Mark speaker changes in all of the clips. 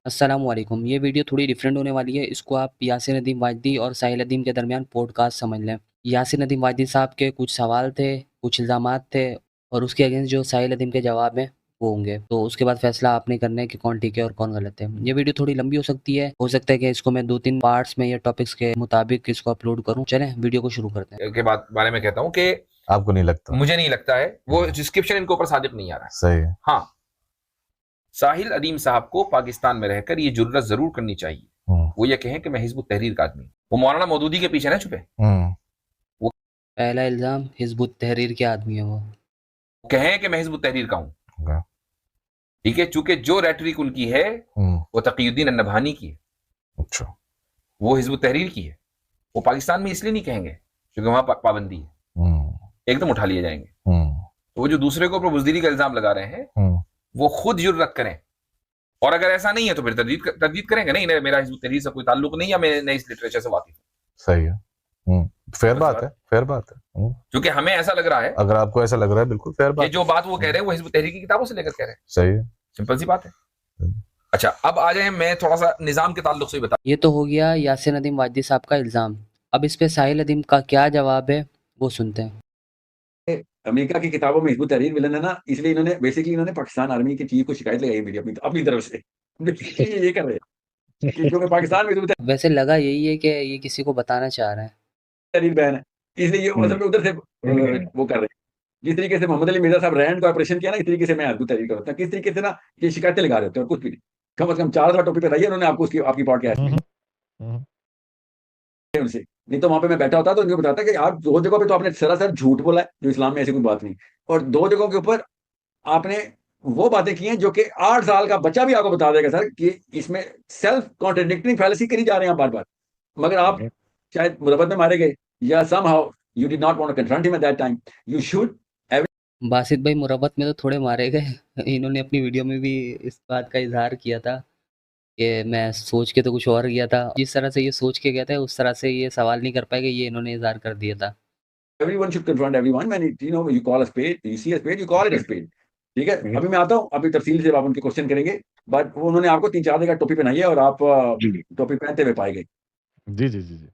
Speaker 1: अस्सलामुअलैकुम। ये वीडियो थोड़ी डिफरेंट होने वाली है। इसको आप यासिर नदीम वाजदी और साहिल अदीम के दरमियान पॉडकास्ट समझ लें। यासिर नदीम वाजदी साहब के कुछ सवाल थे, कुछ इल्ज़ामात थे और उसके अगेंस्ट जो साहिल अदीम के जवाब हैं वो होंगे। तो उसके बाद फैसला आपने करना है कि कौन ठीक है और कौन गलत है। ये वीडियो थोड़ी लंबी हो सकती है। हो सकता है कि इसको मैं 2-3 पार्ट्स में या टॉपिक्स के मुताबिक इसको अपलोड करूँ। चलें वीडियो को शुरू करते हैं।
Speaker 2: के बारे में कहता हूँ कि
Speaker 3: आपको नहीं लगता?
Speaker 2: मुझे नहीं लगता है वो डिस्क्रिप्शन इनके ऊपर सादिक नहीं आ रहा है।
Speaker 3: सही है।
Speaker 2: हाँ, साहिल अदीम साहब को पाकिस्तान में रहकर ये जुर्रत जरूर करनी चाहिए, वो ये कहें कि मैं हिजबुत तहरीर का आदमी हूं। वो मौलाना मौदूदी के पीछे ना छुपे। वो
Speaker 1: पहला इल्ज़ाम हिज़्बुत तहरीर के आदमी है वो।
Speaker 2: कहें कि मैं हिजबुत तहरीर का हूं। ठीक है, चूंकि जो रेटरिक उनकी है वो तकीयुद्दीन अन्नभानी की है।
Speaker 3: अच्छा,
Speaker 2: वो हिजबुत तहरीर की है। वो पाकिस्तान में इसलिए नहीं कहेंगे क्योंकि वहां पाबंदी है, एकदम उठा लिए जाएंगे। तो वो जो दूसरे को ऊपर बुजदिली का इल्जाम लगा रहे हैं वो खुद जुर्रत करें, और अगर ऐसा नहीं है तो फिर तरदीद करेंगे, नहीं मेरा हिजबुत तहरीर से कोई ताल्लुक नहीं, या मैं इस लिटरेचर से वाकिफ हूं।
Speaker 3: सही है। फेयर बात है, फेयर बात है।
Speaker 2: क्योंकि हमें ऐसा लग रहा है,
Speaker 3: अगर आपको ऐसा लग रहा है, बिल्कुल फेयर बात
Speaker 2: ये जो बात वो कह रहे हैं वो हिजबुत तहरीर की किताबों से लेकर कह रहे हैं।
Speaker 3: सही है,
Speaker 2: सिंपल सी बात है। अच्छा, अब आ जाए, मैं थोड़ा सा निजाम के ताल्लुक से ही बता।
Speaker 1: ये तो हो गया यासिर नदीम वाजदी साहब का इल्ज़ाम। अब इस पे साहिल अदीम का क्या जवाब है वो सुनते हैं।
Speaker 4: अमेरिका की किताबों में हिजबुत तहरीर विलन है ना, इसलिए इन्होंने पाकिस्तान आर्मी की चीफ को शिकायत लगाई मेरी अपनी तरफ से। ये कर रहे हैं क्योंकि पाकिस्तान में हिजबुत
Speaker 1: वैसे लगा यही है कि ये किसी को बताना चाह रहे हैं।
Speaker 4: तहरीर बैन है, इसलिए ये असल में उधर से वो कर रहे हैं। जिस तरीके से मोहम्मद अली मिर्जा साहब रैंड का ऑपरेशन किया ना, इस तरीके से मैं हिजबुत तहरीर करता हूँ। किस तरीके से ना ये शिकायतें लगा रहे होते हैं और कुछ भी नहीं। कम से कम 4 दफा टोपी बताइए उन्होंने आपको, उसकी आपकी पॉडकास्ट उनसे। नहीं तो वहां पे मैं बैठा होता तो उनको बताता कि आप 2 जगहों पे तो आपने सरासर झूठ बोला है, जो इस्लाम में ऐसी कोई बात नहीं, और 2 जगहों के ऊपर आपने वो बातें की हैं जो कि 8 साल का बच्चा भी आपको बता देगा सर कि इसमें सेल्फ कॉन्ट्रडिक्टिंग फैलेसी करी जा रहे हैं बार बार। मगर आप शायद मुरब्बत में मारे गए, या somehow you did not want to confront him at that time. You should
Speaker 1: Basit भाई मुरब्बत में तो थोड़े मारे गए। इन्होंने अपनी वीडियो में भी इस बात का इजहार किया था कि मैं सोच के तो कुछ और गया था। जिस तरह से ये सोच के गया था उस तरह से ये सवाल नहीं कर पाएगा, ये इन्होंने इजहार कर दिया था।
Speaker 4: everyone should confront everyone when you call a spade, you see a spade, you call it a spade। ठीक है, अभी मैं आता हूँ, अभी तफसील से आप उनके क्वेश्चन करेंगे। बट वो उन्होंने आपको 3-4 जगह टोपी पहनाई है और आप टोपी पहनते हुए पाए गए।
Speaker 3: जी, जी, जी, जी।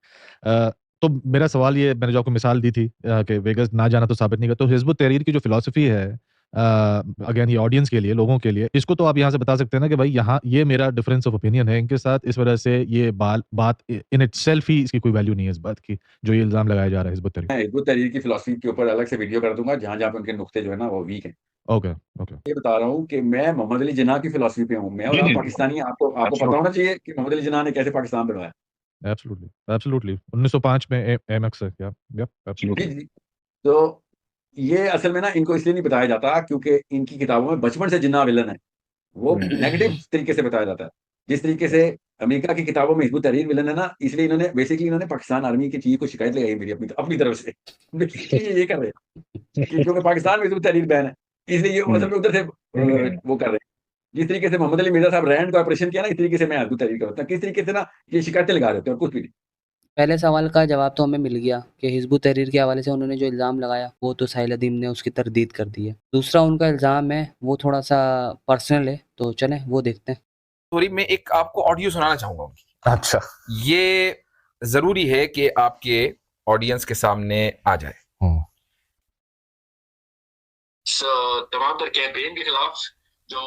Speaker 3: तो मेरा सवाल ये, मैंने जो आपको मिसाल दी थी कि वेगास ना जाना तो साबित नहीं करता। तो हिज़्बुत तहरीर की जो फ़िलॉसफ़ी है, अगेन ये ऑडियंस के लिए, लोगों के लिए, इसको तो आप यहाँ से बता सकते हैं ना कि भाई यहाँ ये मेरा डिफरेंस ऑफ ओपिनियन है इनके साथ, इस वजह से ये बात इन इटसेल्फ ही इसकी कोई वैल्यू नहीं है इस बात की, जो ये इल्ज़ाम लगाया जा रहा है हिज़्बुत तहरीर।
Speaker 4: मैं हिजबुत तहरीर की फिलॉसफी के ऊपर अलग से वीडियो कर दूंगा, जहां जहां पे उनके नुक्ते जो है ना वो वीक हैं।
Speaker 3: Okay, okay.
Speaker 4: ये बता रहा हूँ कि मैं मोहम्मद अली जिन्ना की फिलॉसफी पे हूँ। मैं और आप पाकिस्तानी हैं, आपको आपको पता होना चाहिए कि मोहम्मद अली जिन्ना ने कैसे पाकिस्तान बनवाया।
Speaker 3: Absolutely, absolutely. 1905 में एमएक्स है क्या? या
Speaker 4: जी
Speaker 3: एब्सोल्युटली।
Speaker 4: जी। तो ये असल में ना इनको इसलिए नहीं बताया जाता क्योंकि इनकी किताबों में बचपन से जिन्ना विलन है, वो नेगेटिव तरीके से बताया जाता है। जिस तरीके से अमेरिका की किताबों में हिजबुत तहरीर विलन है ना, इसलिए इन्होंने पाकिस्तान आर्मी की चीफ को शिकायत लगाई मेरी अपनी तरफ से। ये कर रहे हैं क्योंकि पाकिस्तान में हिजबुत तहरीर बैन है, इसलिए ये असल में उधर से वो कर रहे हैं। जिस तरीके से मोहम्मद अली मिर्जा साहब रैंड का ऑपरेशन किया ना, इस तरीके से मैं हिजबुत तहरीर करता हूँ। किस तरीके से ना ये शिकायतें लगा रहे होते हैं और कुछ भी नहीं।
Speaker 1: पहले सवाल का जवाब तो हमें मिल गया कि हिजबुत तहरीर के हवाले से उन्होंने जो इल्ज़ाम लगाया वो तो साहिल अदीम ने उसकी तरदीद कर दी है। दूसरा उनका इल्ज़ाम है वो थोड़ा सा पर्सनल है, तो चलें वो देखते हैं।
Speaker 2: सॉरी, मैं एक आपको ऑडियो सुनाना चाहूंगा उनकी।
Speaker 3: अच्छा।
Speaker 2: ये जरूरी है कि आपके ऑडियंस के सामने आ जाए।
Speaker 5: तमाम तर कैंपेन के खिलाफ जो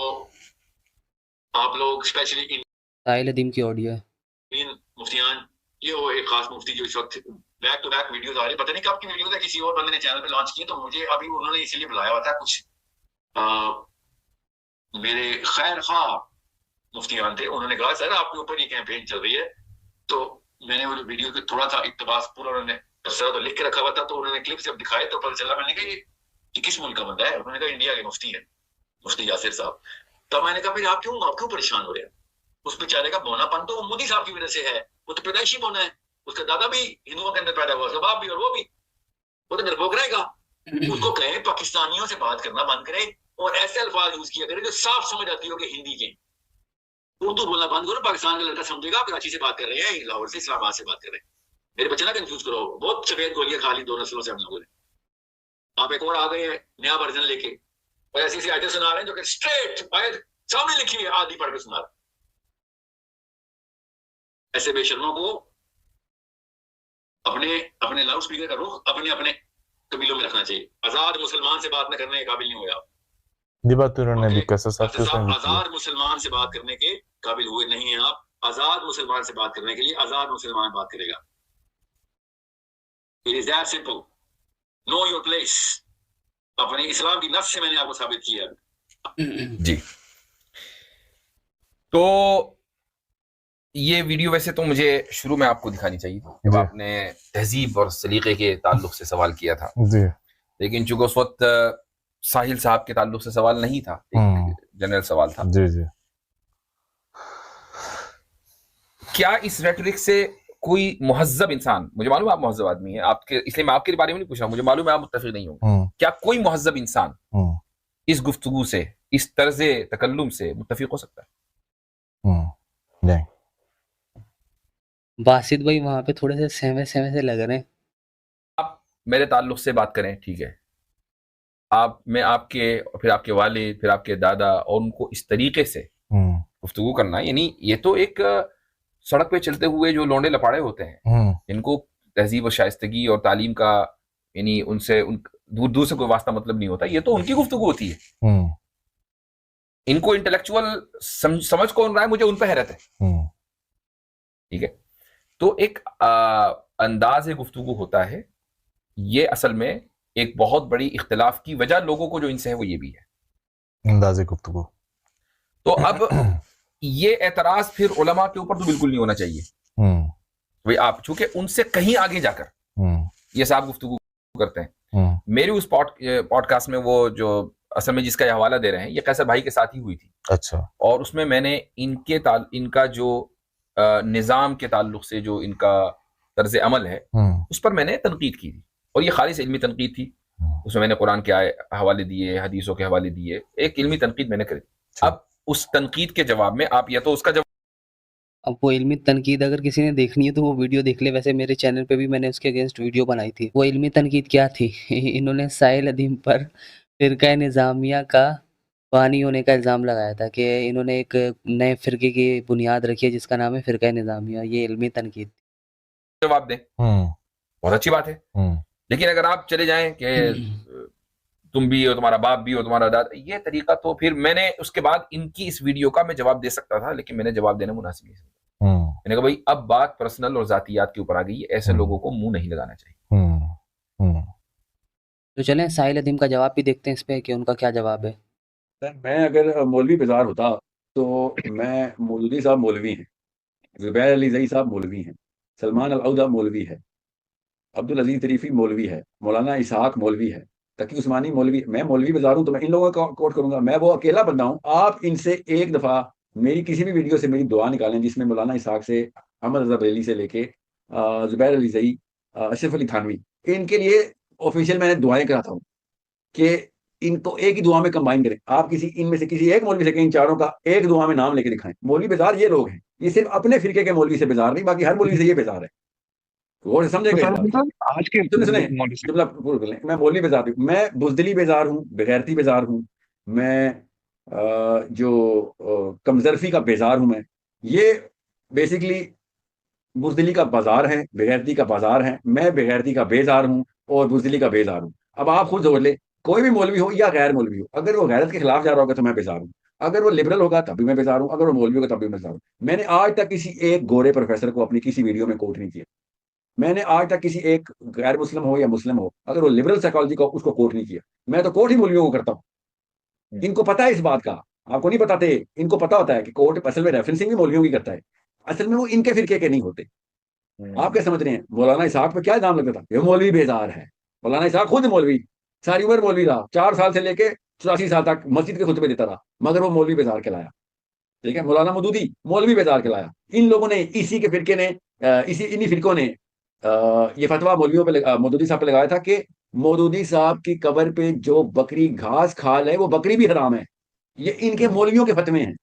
Speaker 5: आप लोग स्पेशली
Speaker 1: साहिल अदीम की ऑडियो है।
Speaker 5: इन मुफ्तियान, ये वो एक खास मुफ्ती जो इस वक्त बैक टू बैक वीडियोस आ रही है, पता नहीं कब की वीडियोस है, किसी और बंदे ने चैनल पे लॉन्च की, तो मुझे अभी उन्होंने इसीलिए बुलाया हुआ था। कुछ मेरे खैर खा मुफ्तियान थे, उन्होंने कहा सर आपके ऊपर ये कैंपेन चल रही है। तो मैंने वो वीडियो को थोड़ा सा इक्तबास पूरा उन्होंने तबसरा तो लिख के रखा हुआ था, तो उन्होंने क्लिप जब दिखाए तो पता चला। मैंने कहा ये किस मुल्क का बंदा है? उन्होंने कहा इंडिया के मुफ्ती है, मुफ्ती यासिर साहब। तो मैंने कहा फिर आप क्यों परेशान हो रहे हैं? उस बेचारे का बोनापन तो मोदी साहब की वजह से है, वो तो पैदाइशी बोना है, उसका दादा भी हिंदुओं के अंदर पैदा हुआ, उसका बाप भी और वो तो डरपोक रहेगा। उसको कहें पाकिस्तानियों से बात करना बंद करे और ऐसे अल्फाज यूज किया करे जो साफ समझ आती हो कि हिंदी के। उर्दू बोलना बंद करो, पाकिस्तान का लड़का समझेगा आप कराची से बात कर रहे हैं, लाहौर से, इस्लामाबाद से बात कर रहे हैं। मेरे बच्चे ना कंफ्यूज करो, बहुत सफेद गोलियां खा ली 2 नस्लों से हम लोगों ने। आप एक और आ गए हैं नया वर्जन लेके और ऐसी आयतें सुना रहे हैं जो कि स्ट्रेट आयत सामने लिखी है, आधी पढ़ के सुना रहे। ऐसे बेशर्मों को अपने अपने लाउड स्पीकर का रुख अपने अपने कबीलों में रखना चाहिए। आजाद मुसलमान से बात न करने के काबिल नहीं हुए आप।
Speaker 6: ये बात तो उन्होंने भी कैसे साहब के संग की।
Speaker 5: आजाद मुसलमान से बात करने के काबिल हुए नहीं है आप। आजाद मुसलमान से बात करने के लिए आजाद मुसलमान बात करेगा। It is that simple. Know your place. अपने इस्लाम की नफ्स से मैंने आपको साबित किया
Speaker 2: जी। तो ये वीडियो वैसे तो मुझे शुरू में आपको दिखानी चाहिए थी जब आपने तहजीब और सलीके के ताल्लुक से सवाल किया था
Speaker 6: जी,
Speaker 2: लेकिन चूंकि उस वक्त साहिल साहब के ताल्लुक से सवाल नहीं था, एक जनरल सवाल था।
Speaker 6: जी जी।
Speaker 2: क्या इस रेटरिक से कोई मुहज्जब इंसान, मुझे मालूम है आप मुहज्जब आदमी हैं, आपके इसलिए मैं आपके बारे में नहीं पूछ रहा, मुझे मालूम है आप मुत्तफिक नहीं होंगे, क्या कोई मुहज्जब इंसान इस गुफ्तगू से, इस तर्ज़े तकल्लुम से मुत्तफिक हो सकता है?
Speaker 6: नहीं।
Speaker 1: बासित भाई वहां पे थोड़े से सहमे सहमे से लग रहे हैं।
Speaker 2: आप मेरे ताल्लुक से बात करें, ठीक है, आप, मैं आपके, फिर आपके वालिद, फिर आपके दादा, और उनको इस तरीके से गुफ्तगू करना, यानी ये तो एक सड़क पे चलते हुए जो लोंडे लपाड़े होते हैं इनको तहजीब और शाइस्तगी और तालीम का, यानी उनसे दूर दूर से कोई वास्ता मतलब नहीं होता, ये तो उनकी गुफ्तगू होती है। इनको इंटेलेक्चुअल समझ कौन रहा है, मुझे उन पर हैरत है। ठीक है, तो एक अंदाज गुफ्तगू होता है, ये असल में एक बहुत बड़ी इख्तिलाफ की वजह लोगों को जो इनसे है वो ये भी है,
Speaker 6: अंदाज़े गुफ्तगू।
Speaker 2: तो अब ये एतराज फिर उलमा के ऊपर तो बिल्कुल नहीं होना चाहिए भाई, आप चूंकि उनसे कहीं आगे जाकर ये साहब गुफ्तगू करते हैं। मेरी उस पॉडकास्ट में वो जो असल में जिसका ये हवाला दे रहे हैं, ये कैसर भाई के साथ ही हुई थी।
Speaker 6: अच्छा।
Speaker 2: और उसमें मैंने इनका जो निज़ाम के ताल्लुक से जो इनका तर्ज अमल है उस पर मैंने तनकीद की थी, और ये खालिस इल्मी तनकीद थी। उसमें मैंने कुरान के हवाले दिए, हदीसों के हवाले दिए, एक इल्मी तनकीद मैंने करी। अब उस तनकीद के जवाब में आप या तो उसका जवाब,
Speaker 1: अब वो इल्मी तनकीद अगर किसी ने देखनी है तो वो वीडियो देख ले। वैसे मेरे चैनल पे भी मैंने उसके अगेंस्ट वीडियो बनाई थी। वो इल्मी तनकीद क्या थी इन्होंने साहिल अदीम पर फिरका निज़ामिया का बानी होने का इल्ज़ाम लगाया था कि इन्होंने एक नए फिरके की बुनियाद रखी है जिसका नाम है फिरका निज़ामिया। ये इल्मी तनकीद।
Speaker 2: जवाब दें, बहुत अच्छी बात है। लेकिन अगर आप चले जाएं कि तुम भी हो, तुम्हारा बाप भी हो, तुम्हारा दादा, ये तरीका, तो फिर मैंने उसके बाद इनकी इस वीडियो का मैं जवाब दे सकता था, लेकिन मैंने जवाब देना मुनासिब नहीं समझा। मैंने कहा भाई अब बात पर्सनल और जातियात के ऊपर आ गई है, ऐसे लोगों को मुंह नहीं लगाना चाहिए।
Speaker 1: तो चलें साहिल अदीम का जवाब भी देखते हैं इस पे कि उनका क्या जवाब है।
Speaker 4: मैं अगर मौलवी बाजार होता तो मैं, मौलवी साहब मौलवी हैं, ज़ुबैर अली ज़ई साहब मौलवी हैं, सलमान अल-औदा मौलवी है, अब्दुल अजीज तरीफी मौलवी है, मौलाना इसहाक मौलवी है, तकी उस्मानी मौलवी। मैं मौलवी बाजार हूँ तो मैं इन लोगों का कोट करूंगा। मैं वो अकेला बंदा हूँ। आप इनसे एक दफा मेरी किसी भी वीडियो से मेरी दुआ निकालें जिसमें मौलाना इसहाक से, अहमद रज़ा बरेली से लेके ज़ुबैर अली ज़ई, अशरफ अली थानवी, इनके लिए ऑफिशियल मैंने दुआएं कराता हूँ कि इनको एक ही दुआ में कंबाइन करें। आप किसी इनमें से किसी एक मौलवी से इन चारों का एक दुआ में नाम लेके दिखाएं। मौलवी बेजार ये लोग हैं, ये सिर्फ अपने फिरके के मौलवी से बेजार नहीं, बाकी हर मौलवी से ये बेजार है। और समझेगा
Speaker 7: आज के
Speaker 4: मैं मौलवी बेजार हूँ, मैं बुजदिली बेजार हूँ, बेगैरती बेजार हूँ, मैं जो कमजरफी का बेजार हूँ। मैं ये बेसिकली बुजदिली का बाजार है, बेगैरती का बाजार है। मैं बेगैरती का बेजार हूँ और बुजदिली का बेजार हूँ। अब आप खुद जोड़ ले, कोई भी मौलवी हो या गैर मौलवी हो, अगर वो गैरत के खिलाफ जा रहा होगा तो मैं बेजार हूँ, अगर वो लिबरल होगा तब भी मैं बेजार हूँ, अगर वो मौलवी होगा तब भी मैं बेजार हूँ। मैंने आज तक किसी एक गोरे प्रोफेसर को अपनी किसी वीडियो में कोट नहीं किया। मैंने आज तक किसी एक गैर मुस्लिम हो या मुस्लिम हो, अगर वो लिबरल साइकोलॉजी को उसको कोट नहीं किया। मैं तो कोट ही मौलवियों को करता हूँ। इनको पता है इस बात का, आपको नहीं बताते। इनको पता होता है कि कोट असल में रेफरेंसिंग भी मौलवियों की करता है, असल में वो इनके फिरके के नहीं होते। आप क्या समझ रहे हैं? मौलाना इसहाक पे क्या नाम लगता था? ये मौलवी बेजार है। मौलाना इसहाक खुद मौलवी, सारी उम्र मौलवी रहा, 4 साल से लेके 84 साल तक मस्जिद के खुतबे देता रहा, मगर वो मौलवी बेजार कहलाया। ठीक है, मौलाना मदूदी मौलवी बेजार कहलाया। इन लोगों ने, इसी के फिरके ने, इन्हीं फिरकों ने ये फतवा मौलवियों पे, मौदूदी साहब पे लगाया था कि मौदूदी साहब की कब्र पे जो बकरी घास खा ले वो बकरी भी हराम है। ये इनके मौलवियों के फतवे हैं।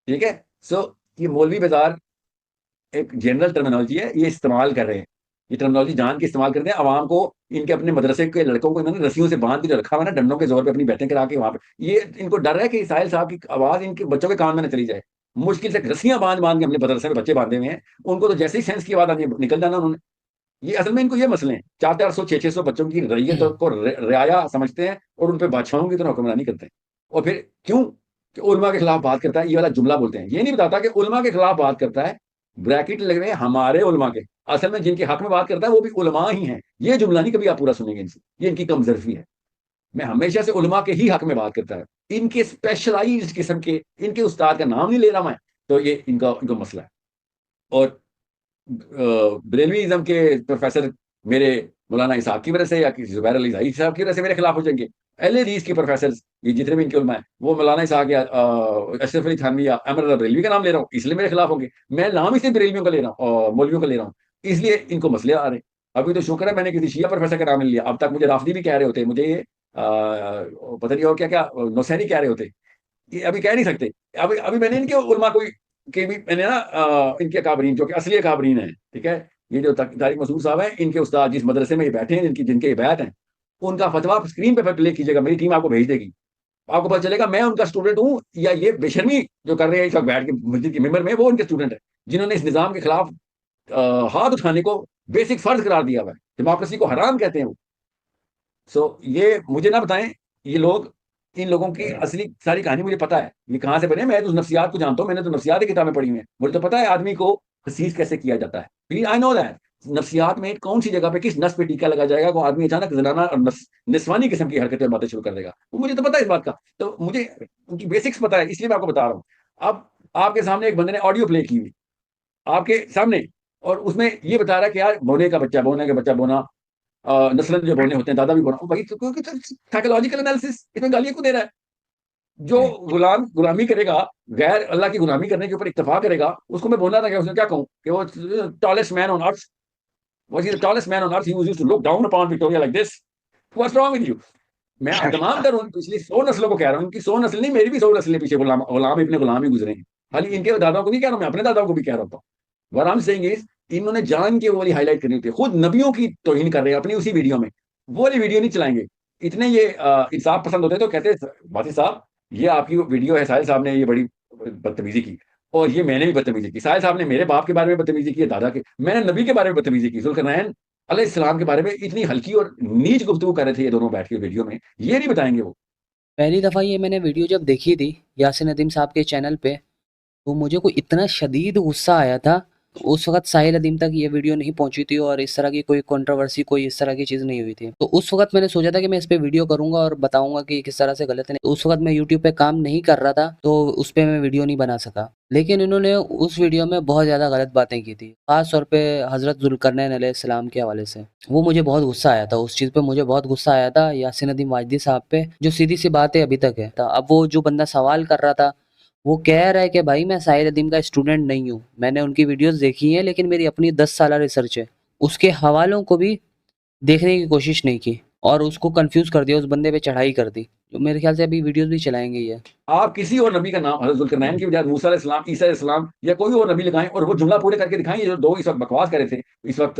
Speaker 4: ठीक है, सो ये मौलवी बाजार एक जनरल टर्मिनोलॉजी है, ये इस्तेमाल कर रहे हैं, ये टर्मिनोलॉजी जान के इस्तेमाल करते हैं। आवाम को, इनके अपने मदरसे के लड़कों को इन्होंने रस्सियों से बांध के रखा हुआ ना, डंडों के जोर पे अपनी बैठें करा के वहां पे। ये इनको डर है कि साहिल साहब की आवाज इनके बच्चों के कान में न चली जाए। मुश्किल से रस्सियां बांध बांध के हमने मदरसे में बच्चे बांधे हुए हैं, उनको तो जैसे ही सेंस की आवाज आनी है, निकल जाना उन्होंने। ये असल में इनको ये मसले हैं, 400 600 बच्चों की रैयत को रियाया समझते हैं और उन पे बादशाहों की तरह हुक्मरानी करते हैं। और फिर क्यों कि उलमा के खिलाफ बात करता है, ये वाला जुमला बोलते हैं। ये नहीं बताता कि उलमा के खिलाफ बात करता है, ब्रैकेट लग रहे हैं हमारे उलमा के, असल में जिनके हक में बात करता है वो भी उलमा ही हैं। ये जुमला नहीं कभी आप पूरा सुनेंगे इनसे, ये इनकी कमजोरी है। मैं हमेशा से उलमा के ही हक में बात करता है, इनके स्पेशलाइज्ड किस्म के, इनके उस्ताद का नाम नहीं ले रहा मैं, तो ये इनका मसला है। और बरेलवीइज्म के प्रोफेसर मेरे मौलाना इसाक की वजह से या किसी जुबैर अली ज़ाहिद साहब की वजह से मेरे खिलाफ हो जाएंगे। अहले हदीस के प्रोफेसर, ये जितने भी इनके उलमा हैं, वो मौलाना इसाक या अशरफ अली थानवी या अमर रज़ा बरेलवी का नाम ले रहा हूँ, इसलिए मेरे खिलाफ होंगे। मैं नाम ही सिर्फ बरेलवियों का ले रहा हूँ और मौलवियों का ले रहा हूँ, इसलिए इनको मसले आ रहे हैं। अभी तो शुक्र है मैंने किसी शिया प्रोफेसर का नाम नहीं लिया, अब तक मुझे राफदी भी कह रहे होते, मुझे ये पता नहीं और क्या क्या नौसैनी कह रहे होते, ये अभी कह नहीं सकते। अभी अभी मैंने इनके उलमा को के भी मैंने ना इनके अकाबरीन जो कि असली अकाबरीन है, ठीक है, ये जो तारिक मसूद साहब हैं, इनके उस्ताद जिस मदरसे में ये बैठे हैं, जिनके बैत हैं, उनका फतवा स्क्रीन पे प्ले कीजिएगा, मेरी टीम आपको भेज देगी, आपको पता चलेगा मैं उनका स्टूडेंट हूँ या ये बेशर्मी जो कर रहे हैं इस वक्त बैठ के मस्जिद के मेंबर में, वो उनके स्टूडेंट है जिन्होंने इस निजाम के खिलाफ हाथ उठाने को बेसिक फर्ज करार दिया हुआ है। डेमोक्रेसी को हराम कहते हैं वो। सो ये मुझे ना बताएं, ये लोग, इन लोगों की असली सारी कहानी मुझे पता है, ये कहाँ से बने। मैं तो उस नफ्सियात को जानता हूँ, मैंने तो नफ्सियात की किताबें पढ़ी हुई हैं, मुझे तो पता है आदमी को हसीस कैसे किया जाता है। प्लीज आई नो दैट नफ्सियात में कौन सी जगह पे किस नस पे टीका लगा जाएगा, वो आदमी अचानक जनाना और निस्वानी किस्म की हरकतें बातें शुरू कर देगा, वो मुझे तो पता है इस बात का। तो मुझे उनकी बेसिक्स पता है, इसलिए मैं आपको बता रहा हूँ। अब आपके सामने एक बंदे ने ऑडियो प्ले की हुई आपके सामने, और उसमें ये बता रहा है कि यार बोने का बच्चा बोना, नस्लन जो बोने होते हैं, दादा भी बोना भाई, क्योंकि साइकोलॉजिकल एनालिसिस इसमें गालियां क्यों दे रहा है? जो गुलामी करेगा, गैर अल्लाह की गुलामी करने के ऊपर इत्तेफाक करेगा, उसको मैं बोलना था क्या, उसने क्या कहूं कि वो tallest man on earth, was he the tallest man on earth, he was used to look down upon Victoria like this, what's wrong with you? मैं तमाम तर पिछली 100 नस्लों को कह रहा हूँ, इनकी 100 नस्ल नहीं, मेरी भी 100 नस्लें पीछे गुलाम इतने गुलाम ही गुजरे हैं। खाली इनके दादाओं को नहीं कह रहा हूँ, मैं अपने दादाओं को भी कह रहा हूँ। What I'm saying is, इन्होंने जान के वो वाली हाईलाइट करनी होती है, खुद नबियों की तौहीन कर रहे हैं अपनी उसी वीडियो में, वो वाली वीडियो नहीं चलाएंगे। इतने ये इंसाफ पसंद होते हैं तो कहते हैं वासी साहब ये आपकी वीडियो है, साहिल साहब ने ये बड़ी बदतमीजी की, और ये मैंने भी बदतमीजी की। साहिल साहब ने मेरे बाप के बारे में बदतमीजी की, दादा के, मैंने नबी के बारे में बदतमीजी की, जुल्करनैन अलैहिस्सलाम के बारे में इतनी हल्की और नीच गुफ्तगू कर रहे थे ये दोनों बैठ के वीडियो में, ये नहीं बताएंगे वो।
Speaker 1: पहली दफ़ा ये मैंने वीडियो जब देखी थी यासिर नदीम साहब के चैनल पे, तो मुझे कोई इतना शदीद गुस्सा आया था। उस वक्त साहिल अदीम तक ये वीडियो नहीं पहुंची थी और इस तरह की कोई कंट्रोवर्सी, कोई इस तरह की चीज़ नहीं हुई थी। तो उस वक्त मैंने सोचा था कि मैं इस पे वीडियो करूंगा और बताऊंगा कि किस तरह से गलत है। उस वक्त मैं यूट्यूब पे काम नहीं कर रहा था, तो उस पर मैं वीडियो नहीं बना सका। लेकिन इन्होंने उस वीडियो में बहुत ज़्यादा गलत बातें की थी, ख़ास तौर पे हज़रत ज़ुल्करनैन अलैहिस्सलाम के हवाले से। वो मुझे बहुत गुस्सा आया था, उस चीज़ पे मुझे बहुत गुस्सा आया था यासिर नदीम वाजदी साहब पे, जो सीधी सी बात है अभी तक है। अब वो जो बंदा सवाल कर रहा था, वो कह रहा है कि भाई मैं साहिल अदीम का स्टूडेंट नहीं हूँ, मैंने उनकी वीडियोस देखी हैं, लेकिन मेरी अपनी 10 साल रिसर्च है। उसके हवालों को भी देखने की कोशिश नहीं की और उसको कंफ्यूज कर दिया, उस बंदे पे चढ़ाई कर दी। जो मेरे ख्याल से अभी वीडियोस भी चलाएंगे ये।
Speaker 4: आप किसी और नबी का नाम हज़रत ज़ुल्करनैन की बजाय मूसा अलैहिस्सलाम, ईसा अलैहिस्सलाम या कोई और नबी लगाएं और वो जुमला पूरे करके दिखाएं। ये जो दो इस वक्त बकवास कर रहे थे, इस वक्त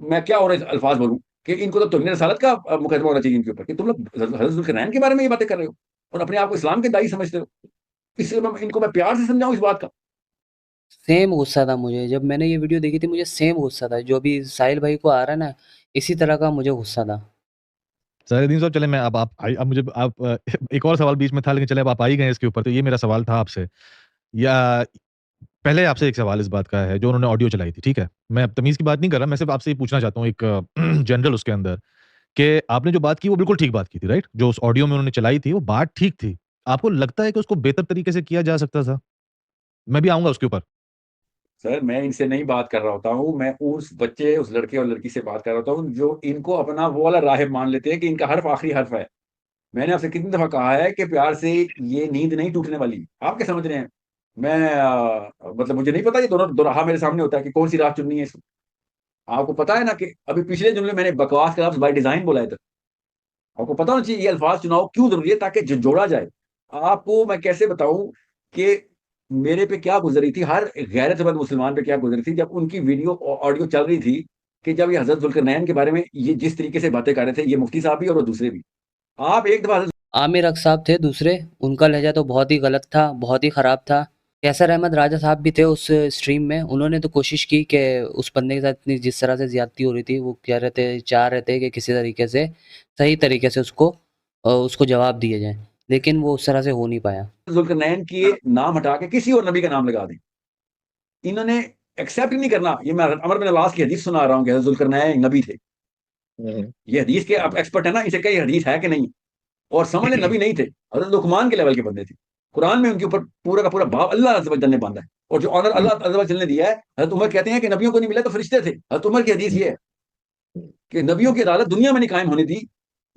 Speaker 4: मैं क्या और अल्फाज बोलूं कि इनको तो तुमने रसालत का मुकदमा होना चाहिए इनके ऊपर कि तुम लोग हज़रत ज़ुल्करनैन के बारे में ये बातें कर रहे हो और अपने आप को इस्लाम के दाई समझते हो। इसलिए इनको मैं प्यार से समझाऊं इस बात का।
Speaker 1: सेम गुस्सा था मुझे जब मैंने ये वीडियो देखी थी, मुझे सेम गुस्सा था जो अभी साहिल भाई को आ रहा है ना, इसी तरह का मुझे गुस्सा था।
Speaker 3: साहिल साहब चले, मैं अब मुझे आप एक और सवाल बीच में था, लेकिन चले अब आप आ ही गए इसके ऊपर, तो ये मेरा सवाल था आपसे। या पहले आपसे एक सवाल इस बात का है, जो उन्होंने ऑडियो चलाई थी, ठीक है? मैं अब तमीज़ की बात नहीं कर रहा, मैं सिर्फ आपसे ये पूछना चाहता हूँ एक जनरल उसके अंदर, कि आपने जो बात की वो बिल्कुल ठीक बात की थी, राइट? जो उस ऑडियो में उन्होंने चलाई थी वो बात ठीक थी। आपको लगता है कि उसको बेहतर तरीके से किया जा सकता था? मैं भी आऊँगा उसके ऊपर।
Speaker 4: सर मैं इनसे नहीं बात कर रहा होता हूँ, मैं उस बच्चे, उस लड़के और लड़की से बात कर रहा होता हूँ जो इनको अपना वो वाला राहिब मान लेते हैं कि इनका हर्फ आखिरी हर्फ है। मैंने आपसे कितनी दफा कहा है कि प्यार से ये नींद नहीं टूटने वाली। आप क्या समझ रहे हैं? मैं मतलब मुझे नहीं पता ये दोनों दोराहा मेरे सामने होता है कि कौन सी राह चुननी है इसको। आपको पता है ना कि अभी पिछले जुमले मैंने बकवास का लफ्ज बाय डिजाइन बोला है, तो आपको पता होना चाहिए ये अल्फाज चुनाव क्यों जरूरी है, ताकि जोड़ा जाए। आपको मैं कैसे बताऊं कि मेरे पे क्या गुजरी थी, हर गैरतमंद मुसलमान पे क्या गुजरी थी जब उनकी वीडियो ऑडियो चल रही थी, कि जब ये हजरत जुल्करनैन के बारे में ये जिस तरीके से बातें कर रहे थे, ये मुफ्ती साहब भी और वो दूसरे भी। आप एक दफा
Speaker 1: आमिर अक साहब थे दूसरे, उनका लहजा तो बहुत ही गलत था, बहुत ही ख़राब था। कैसर अहमद राजा साहब भी थे उस स्ट्रीम में। उन्होंने तो कोशिश की कि उस बंदे के साथ इतनी जिस तरह से ज़्यादती हो रही थी, वो कह रहे थे, चाह रहे थे कि किसी तरीके से सही तरीके से उसको जवाब दिए जाए, लेकिन वो उस तरह से हो नहीं पाया।
Speaker 4: जुल्करनैन की नाम हटा के किसी और नबी का नाम लगा दें, इन्होंने एक्सेप्ट ही नहीं करना। ये मैं अमर बिन अलास की हदीस सुना रहा हूँ कि जुल्करनैन नबी थे। ये हदीस के आप एक्सपर्ट है ना, इसे कई हदीस है कि नहीं, और समझ ले नबी नहीं थे, हज़रत लुकमान के लेवल के बंदे थे। कुरान में उनके ऊपर पूरा का पूरा भाव अल्लाह अज़्ज़ व जल ने बांधा है, और जो ऑनर अल्लाह अज़्ज़ व जल ने दिया है। हज़रत उमर कहते हैं कि नबियों को नहीं मिला तो फरिश्ते थे। हज़रत उमर की हदीस ये है कि नबियों की अदालत दुनिया में नहीं कायम होनी थी,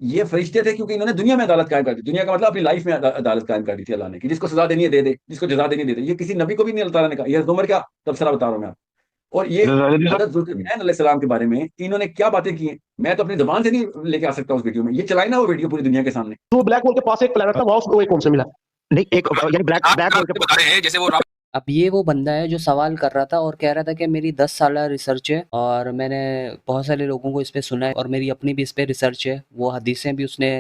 Speaker 4: ये फरिश्ते थे, क्योंकि इन्होंने दुनिया में अदालत कायम कर दी। दुनिया का मतलब अपनी लाइफ में अदालत कायम कर दी थी अल्लाह ने, कि जिसको सजा देनी है दे दे, जिसको जजा देनी है दे दे। ये किसी नबी को भी नहीं अल्लाह ताला ने कहा। ये हज़रत उमर का तबसरा बता रहा हूं मैं आपको। और ये हज़रत जुल्करनैन अलैहिस्सलाम के बारे में इन्होंने क्या बातें की हैं, मैं तो अपनी जुबान से नहीं लेके आ सकता उस वीडियो में। ये चलाई ना वो वीडियो पूरी दुनिया के सामने।
Speaker 7: तो ब्लैक होल के पास एक प्लैनेट था, वहां उसको एक कौन से मिला? नहीं, एक यानी ब्लैक होल के
Speaker 2: बता रहे हैं जैसे वो
Speaker 1: अब ये वो बंदा है जो सवाल कर रहा था और कह रहा था कि मेरी 10 साल रिसर्च है और मैंने बहुत सारे लोगों को इस पे सुना है और मेरी अपनी भी इस पे रिसर्च है। वो हदीसें भी उसने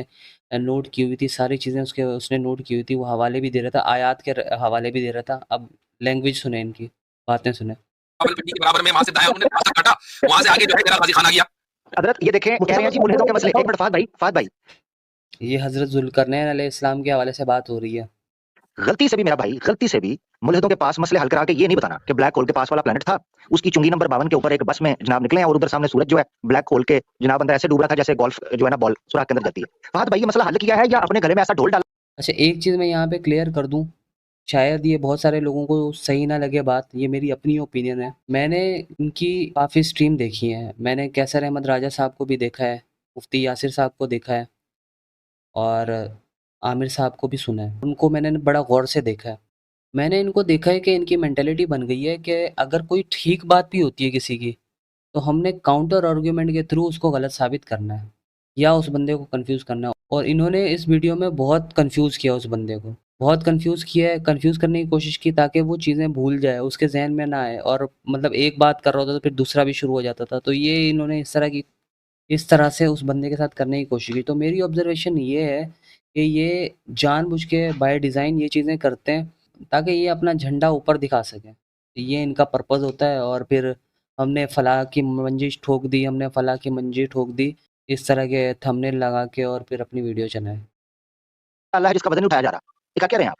Speaker 1: नोट की हुई थी, सारी चीज़ें उसने नोट की हुई थी। वो हवाले भी दे रहा था, आयात के हवाले भी दे रहा था। अब लैंग्वेज सुने, इनकी बातें सुने।
Speaker 2: रावलपिंडी के बराबर में वहां से दाया उन्होंने रास्ता काटा, वहां से आगे जो है मेरा गाजी खाना गया।
Speaker 7: हजरत ये देखें, वो कह रहे हैं जी मुल्हिदों के मसले। एक मिनट फाद भाई,
Speaker 1: ये हज़रत जुल्करनैन अलैहिस्सलाम के हवाले से बात हो रही है।
Speaker 7: गलती से भी मेरा भाई, गलती से भी मुल्हिदों के पास मसले हल करा के ये नहीं बताना कि ब्लैक होल के पास वाला प्लेनेट था, उसकी चुंगी नंबर 52 के ऊपर एक बस में जनाब निकले हैं और उधर सामने सूरज जो है ब्लैक होल के जनाब अंदर ऐसे डूब रहा था जैसे गोल्फ जो है ना बॉल सुराख के अंदर जाती है। फाद भाई ये मसला हल किया है या अपने गले में ऐसा ढोल डाला?
Speaker 1: अच्छा, एक चीज़ मैं यहाँ पे क्लियर कर दूँ, शायद ये बहुत सारे लोगों को सही ना लगे बात, ये मेरी अपनी ओपिनियन है। मैंने इनकी काफ़ी स्ट्रीम देखी है। मैंने कैसर अहमद राजा साहब को भी देखा है, मुफ्ती यासिर साहब को देखा है और आमिर साहब को भी सुना है। उनको मैंने बड़ा गौर से देखा है। मैंने इनको देखा है कि इनकी मेंटालिटी बन गई है कि अगर कोई ठीक बात भी होती है किसी की, तो हमने काउंटर आर्ग्यूमेंट के थ्रू उसको गलत साबित करना है या उस बंदे को कंफ्यूज करना है। और इन्होंने इस वीडियो में बहुत कंफ्यूज किया उस बंदे को, बहुत कंफ्यूज किया है, कंफ्यूज करने की कोशिश की ताकि वो चीज़ें भूल जाए, उसके जहन में ना आए। और मतलब एक बात कर रहा होता तो फिर दूसरा भी शुरू हो जाता था। तो ये इन्होंने इस तरह से उस बंदे के साथ करने की कोशिश की। तो मेरी ऑब्जर्वेशन ये है कि ये जानबूझ के बाय डिज़ाइन ये चीज़ें करते हैं ताकि ये अपना झंडा ऊपर दिखा सकें। ये इनका पर्पज़ होता है। और फिर हमने फलाह की मंजिश ठोक दी, हमने फलाह की मंजिल ठोक दी, इस तरह के थंबनेल लगा के और फिर अपनी वीडियो चलाएं।
Speaker 7: अल्लाह जिसका वजन नहीं उठाया जा रहा, ये क्या कह रहे हैं आप?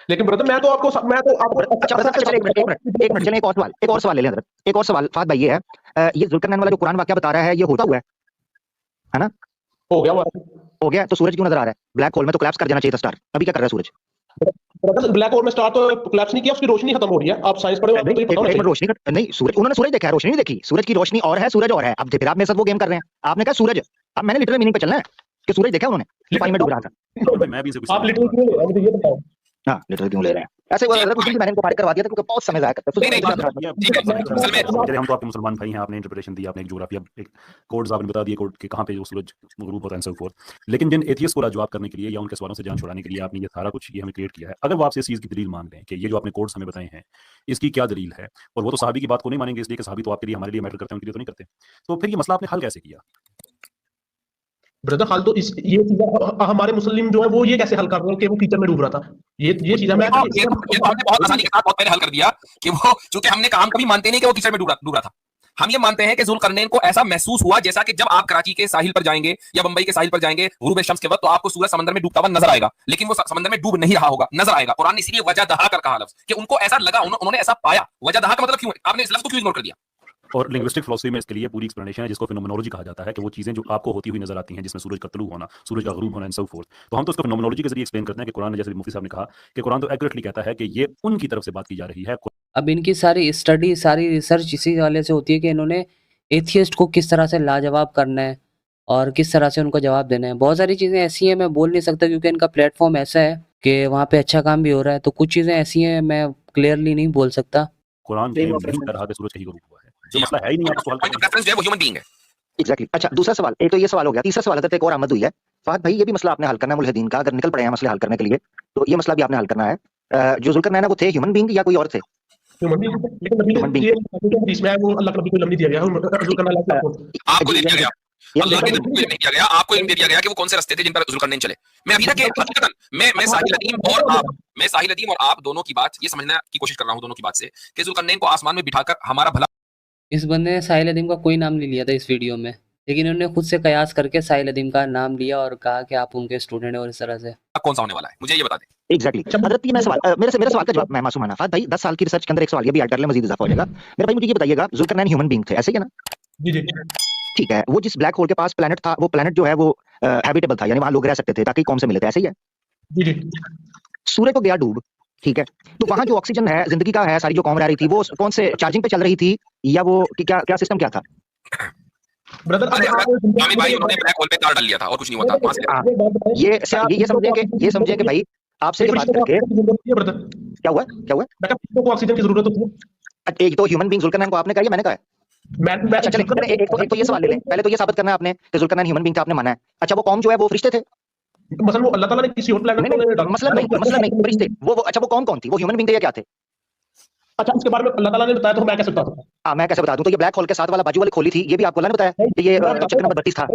Speaker 8: लेकिन ब्रदर मैं तो आपको
Speaker 7: अच्छा ब्रदर चलिए एक मिनट चलिए एक और सवाल ले लें हज़रत। एक और सवाल फाद भाई ये है, ये जुल्करनैन वाला जो कुरान वाकया बता रहा है ये होता हुआ है ना? हो गया तो सूरज क्यों नजर आ रहा है? ब्लैक होल में तो कोलैप्स कर जाना चाहिए था स्टार, अभी क्या कर रहा है सूरज?
Speaker 8: ब्रदर ब्लैक होल में स्टार तो कोलैप्स नहीं किया, उसकी रोशनी खत्म हो रही है। आप साइंस पढ़े हो,
Speaker 7: नहीं, एक मिनट रोशनी नहीं, सूरज उन्होंने सूरज देखा है, रोशनी नहीं देखी। सूरज की रोशनी और है, सूरज और है। अब फिर आप मेरे साथ वो गेम कर रहे हैं। आपने कहा सूरज, अब मैंने लिटरल मीनिंग पे चलना है कि सूरज देखा उन्होंने पानी में डूब रहा था।
Speaker 9: मैं भी
Speaker 8: आप लिटरल क्यों ले रहे हैं मुझे ये बताओ।
Speaker 7: हाँ लिटरल क्यों ले रहे हैं? ऐसे वो कुछ दिन मैंने इनको फारिग करवा दिया था क्योंकि बहुत समय जाया करते
Speaker 9: हम तो आपके मुसलमान भाई हैं, आपने इंटरप्रिटेशन दी, आपने एक ज्योग्राफिया एक कोड्स आपने बता दिए, कोड के कहाँ पे जो सूरज ग्रुप होता है एंड सो फोर्थ। लेकिन जिन एथियस्ट को जवाब करने के लिए या उनके सवालों से जान छुड़ाने के लिए आपने ये सारा कुछ ये हमें क्रिएट किया है। अगर वो आपसे इस चीज़ की दलील मांग रहे हैं कि ये जो आपने कोड्स हमें बताए हैं इसकी क्या दलील है, और वो तो साहबी की बात को नहीं मानेंगे इसलिए कि साहबी तो आपके लिए हमारे लिए मैटर करते हैं, उनके लिए तो नहीं करते। तो फिर ये मसला आपने हल कैसे किया?
Speaker 8: ब्रदर हाल तो ये चीजें हमारे मुस्लिम जो है वो ये कैसे हल कर रहे हैं कि वो कीचड़ में डूब रहा था। ये चीजें मैं
Speaker 2: बहुत आसानी के साथ बहुत पहले हल कर दिया कि वो, चूंकि हमने काम कभी मानते नहीं कि वो कीचड़ में डूब रहा था। हम ये मानते हैं कि जुल्करनैन को ऐसा महसूस हुआ जैसा कि जब आप कराची के साहिल पर जाएंगे या बंबई के साहिल पर जाएंगे गुरूब शम्स के वक्त, तो आपको सूरज समंदर में डूबता हुआ नजर आएगा, लेकिन वो समंदर में डूब नहीं रहा होगा, नजर आएगा। कुरान ने इसलिए वजह दहा कर कहा लफ्ज कि उनको ऐसा लगा, उन्होंने ऐसा पाया। वजह दहा का मतलब क्यों, आपने इस लफ्ज को क्यों इग्नोर कर दिया?
Speaker 9: और लिंग्विस्टिक फिलॉसफी में इसके लिए पूरी एक्सप्लेनेशन है जिसको फिनोमेनोलॉजी कहा जाता है, कि वो चीजें जो आपको होती हुई नजर आती हैं जिसमें सूरज का तुलू होना, सूरज का गुरूब होना एंड सो फोर्थ, तो हम तो उसको फिनोमेनोलॉजी के जरिए एक्सप्लेन करते हैं कि कुरान ने, जैसे मुफ्ती साहब ने कहा कि कुरान तो एक्यूरेटली कहता है कि ये उनकी तरफ से बात की जा रही है।
Speaker 1: अब इनकी सारी स्टडी, सारी रिसर्च इसी वाले से होती है कि इन्होंने एथियस्ट को किस तरह से लाजवाब करना है और किस तरह से उनको जवाब देना है। बहुत सारी चीज़ें ऐसी हैं मैं बोल नहीं सकता क्योंकि इनका प्लेटफॉर्म ऐसा है कि वहाँ पे अच्छा काम भी हो रहा है। तो कुछ चीज़ें ऐसी हैं मैं क्लियरली नहीं बोल सकता।
Speaker 9: कुरान नहीं कर रहा कि सूरज कहीं गुरूब हुआ है, जो मसला है ही नहीं, आप सवाल
Speaker 2: रेफरेंस जो है वो ह्यूमन बीइंग है।
Speaker 7: एग्जैक्टली। अच्छा दूसरा सवाल, एक तो ये सवाल हो गया, तीसरा सवाल हज़रत एक और आमद हुई है। फाद भाई ये भी मसला आपने हल करना है मुल्हिदीन का, अगर निकल पड़े हैं मसले हल करने के लिए तो ये मसला भी आपने हल करना है। जो जुल्करनैन वो थे ह्यूमन बीइंग या कोई और थे?
Speaker 8: लेकिन नबी ने वो अल्लाह का नबी कोई लम नहीं दिया गया, जुल्करनैन
Speaker 2: आपको दे दिया गया। अल्लाह के नबी को इल्म नहीं दिया गया, आपको इल्म दे दिया गया कि वो कौन से रास्ते थे जिन पर जुल्करनैन चले। मैं अभी तक हकीकतन मैं साहिल अदीम और आप दोनों की बात ये समझने की कोशिश कर रहा हूं, दोनों की बात से, कि जुल्करनैन को आसमान में बिठाकर हमारा भला।
Speaker 1: इस बंदे ने साहिल अदीम का कोई नाम नहीं लिया था इस वीडियो में, लेकिन उन्होंने खुद से कयास करके साहिल अदीम का नाम लिया और कहा कि आप उनके स्टूडेंट हैं, और इस तरह से
Speaker 2: कौन सा होने वाला है मुझे ये बता दें।
Speaker 7: एग्जैक्टली हजरत जी, मैं सवाल मेरे सवाल का जवाब मैं मासूम हनाफा भाई 10 साल की रिसर्च के अंदर एक सवाल ये भी ऐड कर ले, मजीद इजाफा हो जाएगा। मेरे भाई मुझे ये बताइएगा, जुल्करनैन ह्यूमन बीइंग थे, ऐसे ही है ना?
Speaker 8: जी जी
Speaker 7: ठीक है, वो जिस ब्लैक होल के पास प्लेनेट था, वो प्लेनेट जो है वो हैबिटेबल था, यानी वहां लोग रह सकते थे ताकि कौम से मिले थे, ऐसे ही है?
Speaker 8: जी जी
Speaker 7: सूर्य को गया डूब, ठीक है, तो वहां जो ऑक्सीजन है, जिंदगी का है, सारी जो कौम रह रही थी, वो कौन से चार्जिंग पे चल रही थी, या वो क्या सिस्टम क्या था?
Speaker 8: ब्रदर
Speaker 2: स्वामी भाई उन्होंने ब्लैक होल पे तार डाल लिया था और कुछ नहीं हुआ था वहां से।
Speaker 7: ये समझे कि भाई आपसे बात करके
Speaker 8: ब्रदर
Speaker 7: क्या हुआ
Speaker 8: बेटा, ऑक्सीजन की जरूरत होती है।
Speaker 7: एक तो ह्यूमन बीइंग जुल्करनैन को आपने कहा या मैंने कहा है?
Speaker 8: मैं
Speaker 7: अच्छा चलिए, एक तो ये सवाल ले लें, पहले तो ये साबित करना है आपने कि जुल्करनैन ह्यूमन बीइंग था, आपने माना है। अच्छा, वो कौम जो है वो फरिश्ते थे?
Speaker 8: मसलन वो अल्लाह ताला ने किसी और प्लेनेट को
Speaker 7: मसला नहीं फरिश्ते, वो अच्छा वो कौन थी, वो ह्यूमन बीइंग थे या क्या थे?
Speaker 8: अच्छा, इसके बारे में अल्लाह ताला ने बताया तो मैं कैसे बता सकता हूं?
Speaker 7: मैं कैसे बता दूं? तो ये ब्लैक होल के साथ वाला बाजू वाली खोली थी, ये भी आपको अल्लाह ने बताया कि ये चक्कर नंबर 32 था।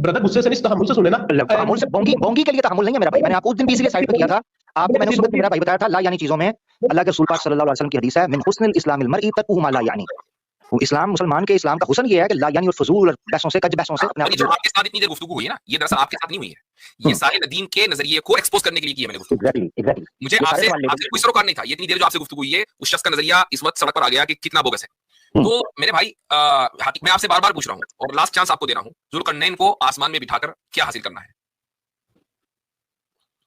Speaker 8: ब्रदर गुस्से से नहीं, तहम्मुल से सुने ना।
Speaker 7: तहम्मुल से बोंगी के लिए तहम्मुल नहीं है मेरा भाई, मैंने आपको उस दिन भी इसलिए साइड पे किया था, आपको मैंने उस वक्त मेरा भाई बताया था, ला यानी चीजों में अल्लाह के रसूल पाक सल्लल्लाहु अलैहि वसल्लम की हदीस है, मिन हुस्निल इस्लामिल मरई तक़ू मा ला यानी, वो इस्लाम मुसलमान के इस्लाम का हुस्न ये है कि ला यानी और फजूल और बहसों से कज बहसों से अपने आप
Speaker 2: जो आपके साथ इतनी देर गुफ्तगू हुई है ना, ये दरअसल आपके साथ नहीं हुई है, ये साहिल अदीम के नजरिए को एक्सपोज करने के लिए की है मैंने गुफ्तगू।
Speaker 7: एग्जैक्टली
Speaker 2: मुझे आपसे कोई सरोकार नहीं था, ये इतनी देर जो आपसे गुफ्तगू हुई है, उस शख्स का नजरिया इस वक्त सड़क पर आ गया कि कितना बोगस है। तो मेरे भाई मैं आपसे बार बार पूछ रहा हूँ और लास्ट चांस आपको दे रहा हूँ, जुल्करनैन को आसमान में बिठाकर क्या हासिल करना है?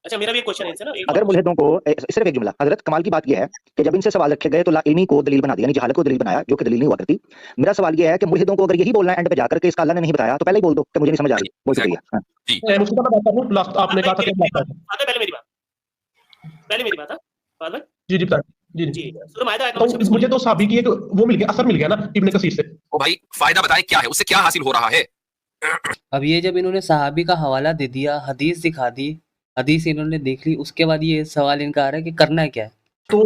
Speaker 10: अच्छा, मेरा भी एक क्वेश्चन है ना,
Speaker 7: अगर मुल्हिदों को सिर्फ एक जुमला, हजरत कमाल की बात यह है कि जब इनसे सवाल रखे गए तो लाइल्मी को दलील बना दिया, यानी जहालत को दलील बनाया, जो कि दलील नहीं हुआ करती। मेरा सवाल यह है कि मुल्हिदों को अगर यही बोलना है एंड पे जाकर के इसका अल्लाह ने नहीं बताया, तो पहले ही बोल दो कि मुझे नहीं समझ आ रही, बोल सकती है।
Speaker 8: मैं मुझसे बात कर रहा हूं, लास्ट आपने कहा था कि
Speaker 10: पहले मेरी बात है
Speaker 8: जी जी बता जी
Speaker 10: जी, सूरह माइदा आयत
Speaker 8: तो मुझे तो साबी की एक वो मिल गया, असर मिल गया ना इब्ने कसीर से।
Speaker 2: ओ भाई फायदा बताएं क्या है, उससे क्या हासिल हो रहा है?
Speaker 1: अब ये जब इन्होंने सहाबी का हवाला दे दिया, हदीस दिखा दी, हदीस इन्होंने देख ली, उसके बाद ये सवाल इनका आ रहा है कि करना है क्या है।
Speaker 8: तो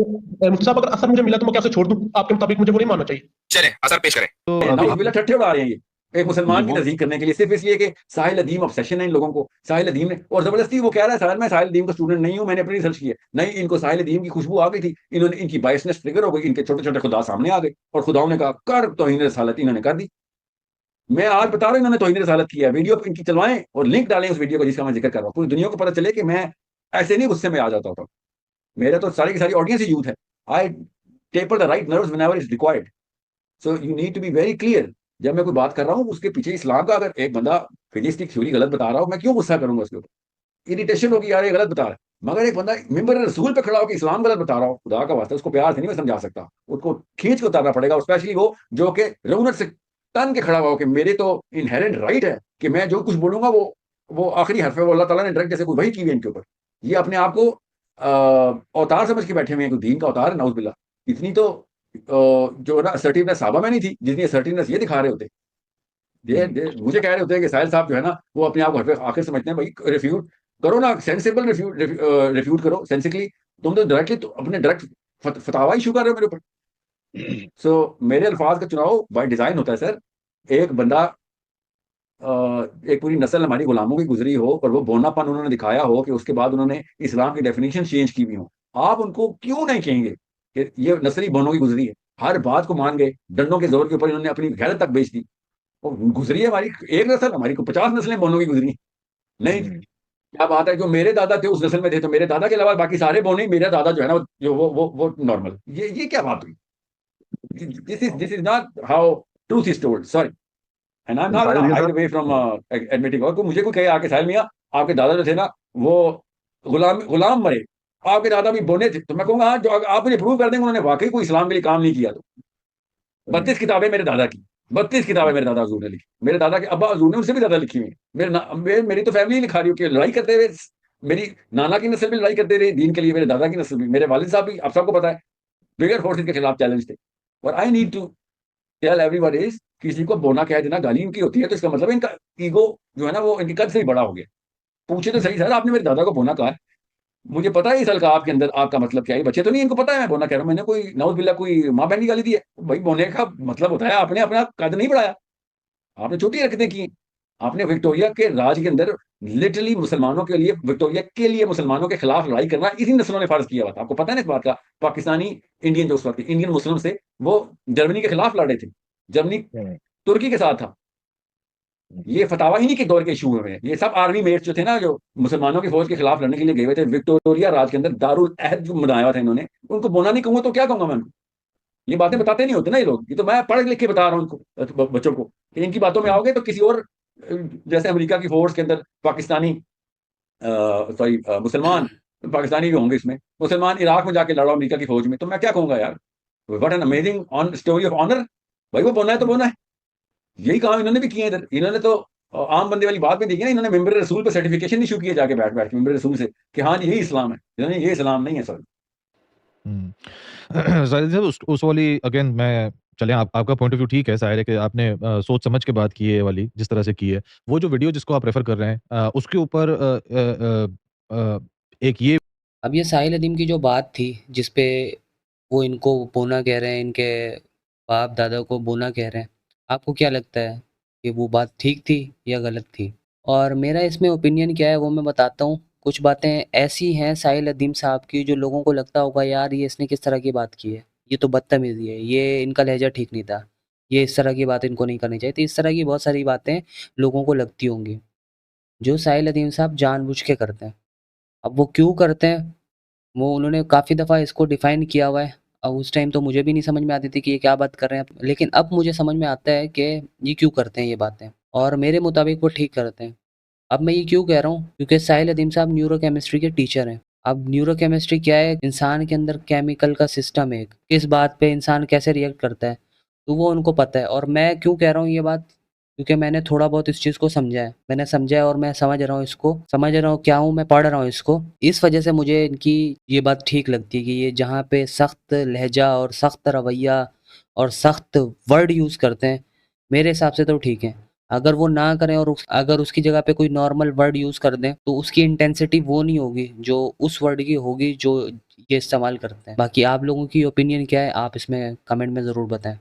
Speaker 8: मुफ्ती साहब, अगर असर मुझे मिला तो मैं कैसे छोड़ दूं? आपके मुताबिक मुझे वो नहीं मानना चाहिए।
Speaker 2: चले असर पेश करें।
Speaker 4: तो ठट्ठे उड़ा रहे हैं ये एक मुसलमान की तस्दीक करने के लिए, सिर्फ इसलिए कि साहिल अदीम ऑब्सेशन है इन लोगों को। साहिल अदीम ने, और जबरदस्ती वो कह रहा है सर मैं साहिल अदीम का स्टूडेंट नहीं हूं, मैंने अपनी रिसर्च की है। नहीं, इनको साहिल अदीम की खुशबू आ गई थी, इन्होंने इनकी बायसनेस ट्रिगर हो गई, इनके छोटे छोटे खुदा सामने आ गए और खुदाओं ने कहा कर तौहीन रसालत, इन्होंने कर दी। मैं आज बता रहा हूं इन्होंने तौहीन रसालत किया है। वीडियो इनकी चलवाएं और लिंक डालें उस वीडियो को जिसका मैं जिक्र कर रहा हूं, पूरी दुनिया को पता चले कि मैं ऐसे नहीं गुस्से में आ जाता होता। मेरा तो सारी की सारी ऑडियंस ही यूथ है। I taper the right nerves whenever is required, so you need to be very clear. जब मैं कोई बात कर रहा हूं उसके पीछे इस्लाम का, अगर एक बंदा फिजिस्टिक थ्योरी गलत बता रहा हो, मैं क्यों गुस्सा करूंगा उसके ऊपर? इरिटेशन होगी यार ये गलत बता रहा है। मगर एक बंदा मिंबर रसूल पे खड़ा होकर इस्लाम गलत बता रहा हो, खुदा का वास्ता उसको प्यार से नहीं मैं समझा सकता, उसको खींच के उतारना पड़ेगा। और स्पेशली वो जो कि रउनत से तन के खड़ा हुआ हो कि मेरे तो इनहेरेंट राइट है कि मैं जो कुछ बोलूंगा वो आखिरी हर्फ है, वो अल्लाह ताला ने डायरेक्ट जैसे कोई वही की हुई इनके ऊपर। ये अपने आप को अवतार समझ के बैठे हुए हैं, दीन का अवतार है, नाउज़ बिल्लाह। इतनी तो जो ना असर्टिवनेस साहबा में नहीं थी जितनी असर्टिवनेस ये दिखा रहे होते। मुझे कह रहे होते हैं कि साहिल साहब जो है ना वो अपने आप को आखिर समझते हैं। भाई रिफ्यूट करो ना, सेंसिबल रिफ्यूट करो सेंसिकली। तुम तो डायरेक्टली तो अपने डायरेक्ट फतावा इशू कर रहे हो मेरे ऊपर। सो मेरे अल्फाज का चुनाव बाय डिजाइन होता है सर। एक बंदा एक पूरी नस्ल हमारी गुलामों की गुजरी हो और वो बोनापन उन्होंने दिखाया हो कि उसके बाद उन्होंने इस्लाम की डेफिनेशन चेंज की हुई हो, आप उनको क्यों नहीं कहेंगे कि ये नस्ल ही बोनों की गुजरी है? हर बात को मान गए, डंडों के जोर के ऊपर इन्होंने अपनी गैरत तक बेच दी। और गुजरी है हमारी एक नस्ल, हमारी को 50 नस्लें बोनों की गुजरी नहीं। क्या बात है, जो मेरे दादा थे उस नस्ल में थे, तो मेरे दादा के अलावा बाकी सारे बोने, मेरा दादा जो है ना जो वो नॉर्मल। ये क्या बात हुई? This is not how truth is told, sorry. And I am not hide away from admitting. और मुझे कोई कहे आके साहिल मियां आपके दादा जो थे ना वो गुलाम मरे, आपके दादा भी बोने थे, तो मैं कहूंगा जो आप मुझे प्रूव कर देंगे उन्होंने वाकई कोई इस्लाम के लिए काम नहीं किया। तो 32 किताबें मेरे दादा की, 32 किताबें मेरे दादा हजूर ने लिखी। मेरे दादा के अब्बा हजूर ने उससे भी ज्यादा लिखी हुई। मेरी तो फैमिली लिखा रही हो कि लड़ाई करते हुए मेरी नाना की नस्ल भी लड़ाई करते रहे दीन के लिए, मेरे दादा की नस्ल भी, मेरे वालिद साहब भी, आप सबको पता है, बिगर फोर्सेस के खिलाफ चैलेंज थे। और I need to tell everyone is, किसी को बोना कह देना गाली इनकी होती है तो इसका मतलब इनका ईगो जो है ना वो इनकी कद से ही बड़ा हो गया। पूछे तो सही सर, आपने मेरे दादा को बोना कहा है, मुझे पता है इस हल्का आपके अंदर आपका मतलब क्या है। बच्चे तो नहीं, इनको पता है मैं बोना कह रहा हूँ। मैंने कोई नौज बिल्ला कोई माँ बहन की गाली दी है? भाई बोने का मतलब होता है आपने अपना कद नहीं बढ़ाया, आपने छोटी हरकतें की। आपने विक्टोरिया के राज के अंदर लिटरली मुसलमानों के लिए, विक्टोरिया के लिए मुसलमानों के खिलाफ लड़ाई करना इसी नस्लों ने फर्ज किया हुआ था। आपको पता है ना इस बात का? पाकिस्तानी इंडियन जो उस वक्त इंडियन मुस्लिम से वो जर्मनी के खिलाफ लड़े थे। जर्मनी तुर्की के साथ था। ये फतावा ही नहीं के दौर के इशू हुए हैं। ये सब आर्मी मेट्स जो थे ना, जो मुसलमानों की फौज के खिलाफ लड़ने के लिए गए हुए थे विक्टोरिया राज के अंदर, दारुल अहद जो बनाया हुआ था इन्होंने, उनको बोना नहीं कहूंगा तो क्या कहूंगा मैं उनको? ये बातें बताते नहीं होते ना ये लोग। ये तो मैं पढ़ लिख के बता रहा हूँ उनको, बच्चों को, कि इनकी बातों में आओगे तो किसी और जैसे अमेरिका की फोर्स के अंदर पाकिस्तानी सॉरी मुसलमान पाकिस्तानी भी होंगे इसमें, मुसलमान इराक में जाके लड़ा अमेरिका की फौज में, तो मैं क्या कहूंगा यार? What an amazing on story of honour. भाई वो बोना है तो बोना है। यही काम इन्होंने भी किए इधर। इन्होंने तो आम बंदे वाली बात में देखी ना, इन्होंने मेंबर रसूल पे सर्टिफिकेशन इशू किए जाके बैठ बैठ के मेंबर रसूल से कि हाँ यही इस्लाम है। इन्होंने ये इस्लाम नहीं है सर।
Speaker 3: जाहिर है उस वाली अगेन मैं चलें आपका पॉइंट ऑफ व्यू ठीक है, ज़ाहिर है कि आपने सोच समझ के बात की है ये वाली जिस तरह से की है। वो जो वीडियो जिसको आप रेफ़र कर रहे हैं उसके ऊपर एक ये
Speaker 1: अब ये साहिल अदीम की जो बात थी जिस पे वो इनको बोना कह रहे हैं, इनके बाप दादा को बोना कह रहे हैं, आपको क्या लगता है कि वो बात ठीक थी या गलत थी? और मेरा इसमें ओपिनियन क्या है वो मैं बताता हूँ। कुछ बातें ऐसी हैं साहिल अदीम साहब की जो लोगों को लगता होगा यार ये इसने किस तरह की बात की है, ये तो बदतमीज़ी है, ये इनका लहजा ठीक नहीं था, ये इस तरह की बात इनको नहीं करनी चाहिए थी। इस तरह की बहुत सारी बातें लोगों को लगती होंगी जो साहिल अदीम साहब जानबूझ के करते हैं। अब वो क्यों करते हैं, वो उन्होंने काफ़ी दफ़ा इसको डिफ़ाइन किया हुआ है। अब उस टाइम तो मुझे भी नहीं समझ में आती थी कि ये क्या बात कर रहे हैं, लेकिन अब मुझे समझ में आता है कि ये क्यों करते हैं ये बातें, और मेरे मुताबिक वो ठीक करते हैं। अब मैं ये क्यों कह रहा हूँ, क्योंकि साहिल अदीम साहब न्यूरोकेमिस्ट्री के टीचर हैं। अब न्यूरोकेमिस्ट्री क्या है, इंसान के अंदर केमिकल का सिस्टम है, किस बात पे इंसान कैसे रिएक्ट करता है, तो वो उनको पता है। और मैं क्यों कह रहा हूँ ये बात, क्योंकि मैंने थोड़ा बहुत इस चीज़ को समझा है, मैंने समझा है और मैं समझ रहा हूँ इसको, समझ रहा हूँ क्या हूँ, मैं पढ़ रहा हूँ इसको। इस वजह से मुझे इनकी ये बात ठीक लगती है कि ये जहाँ पे सख्त लहजा और सख्त रवैया और सख्त वर्ड यूज़ करते हैं, मेरे हिसाब से तो ठीक है। अगर वो ना करें और अगर उसकी जगह पे कोई नॉर्मल वर्ड यूज़ कर दें तो उसकी इंटेंसिटी वो नहीं होगी जो उस वर्ड की होगी जो ये इस्तेमाल करते हैं। बाकी आप लोगों की ओपिनियन क्या है, आप इसमें कमेंट में ज़रूर बताएं।